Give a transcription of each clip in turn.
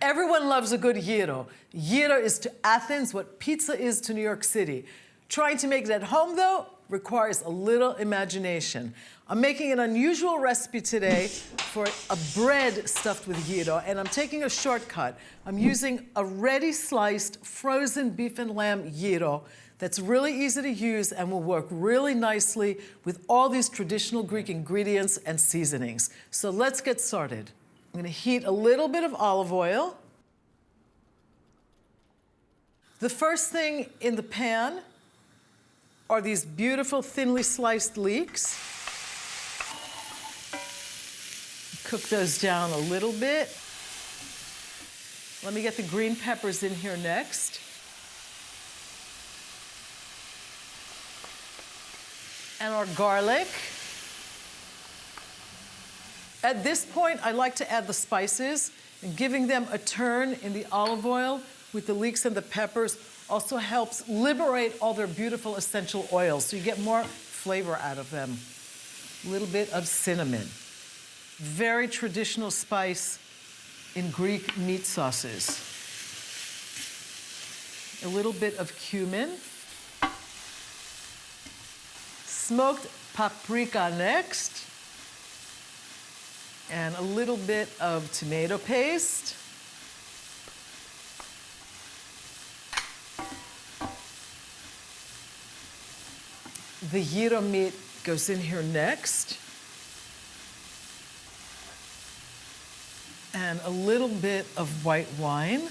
Everyone loves a good gyro. Gyro is to Athens what pizza is to New York City. Trying to make it at home, though, requires a little imagination. I'm making an unusual recipe today for a bread stuffed with gyro, and I'm taking a shortcut. I'm using a ready-sliced frozen beef and lamb gyro that's really easy to use and will work really nicely with all these traditional Greek ingredients and seasonings. So let's get started. I'm gonna heat a little bit of olive oil. The first thing in the pan are these beautiful thinly sliced leeks. Cook those down a little bit. Let me get the green peppers in here next. And our garlic. At this point, I like to add the spices, and giving them a turn in the olive oil with the leeks and the peppers also helps liberate all their beautiful essential oils, so you get more flavor out of them. A little bit of cinnamon. Very traditional spice in Greek meat sauces. A little bit of cumin. Smoked paprika next. And a little bit of tomato paste. The gyro meat goes in here next. And a little bit of white wine.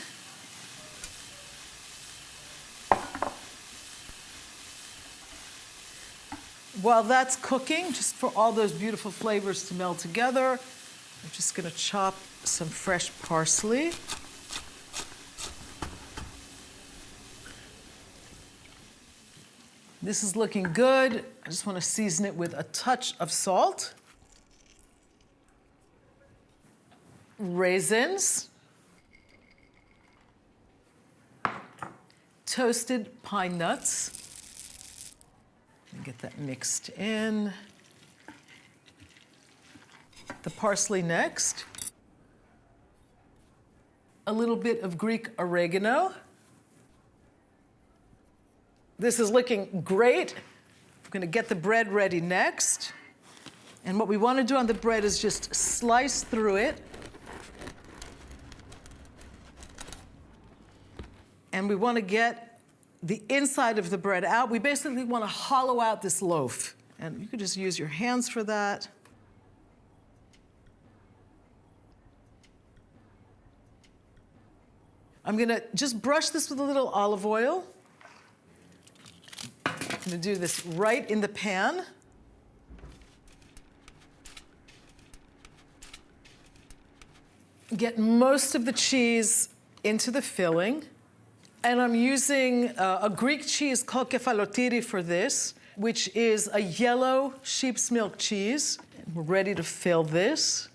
While that's cooking, just for all those beautiful flavors to meld together, I'm just gonna chop some fresh parsley. This is looking good. I just wanna season it with a touch of salt. Raisins. Toasted pine nuts. Get that mixed in. The parsley next. A little bit of Greek oregano. This is looking great. I'm gonna get the bread ready next. And what we wanna do on the bread is just slice through it. And we wanna get the inside of the bread out. We basically wanna hollow out this loaf. And you could just use your hands for that. I'm gonna just brush this with a little olive oil. I'm gonna do this right in the pan. Get most of the cheese into the filling. And I'm using a Greek cheese called kefalotyri for this, which is a yellow sheep's milk cheese. We're ready to fill this.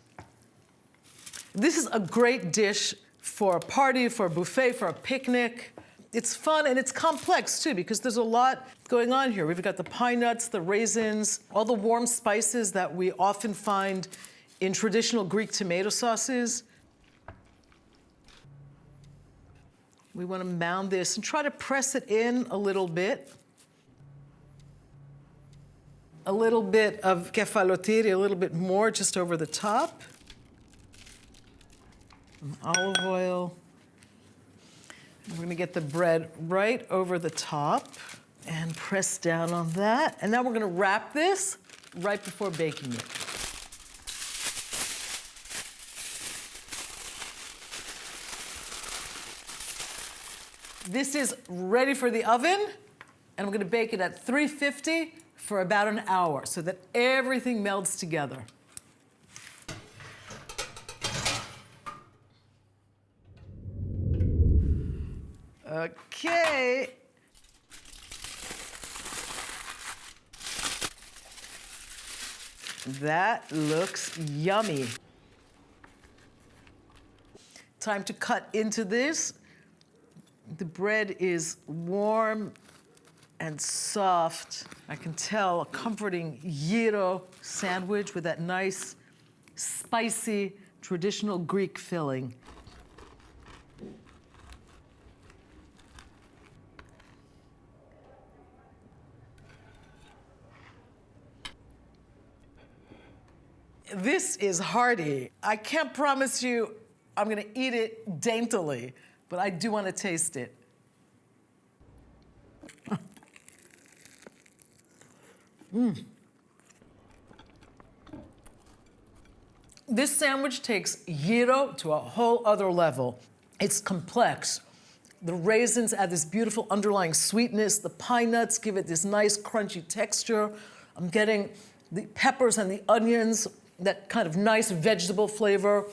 This is a great dish for a party, for a buffet, for a picnic. It's fun and it's complex too, because there's a lot going on here. We've got the pine nuts, the raisins, all the warm spices that we often find in traditional Greek tomato sauces. We want to mound this and try to press it in a little bit. A little bit of kefalotyri, a little bit more just over the top. Some olive oil. We're going to get the bread right over the top and press down on that. And now we're going to wrap this right before baking it. This is ready for the oven, and I'm gonna bake it at 350 for about an hour so that everything melds together. Okay. That looks yummy. Time to cut into this. The bread is warm and soft. I can tell a comforting gyro sandwich with that nice, spicy, traditional Greek filling. This is hearty. I can't promise you I'm gonna eat it daintily, but I do wanna taste it. This sandwich takes gyro to a whole other level. It's complex. The raisins add this beautiful underlying sweetness. The pine nuts give it this nice crunchy texture. I'm getting the peppers and the onions, that kind of nice vegetable flavor.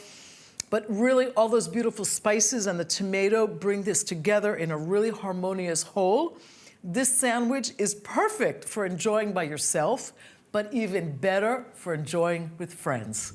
But really all those beautiful spices and the tomato bring this together in a really harmonious whole. This sandwich is perfect for enjoying by yourself, but even better for enjoying with friends.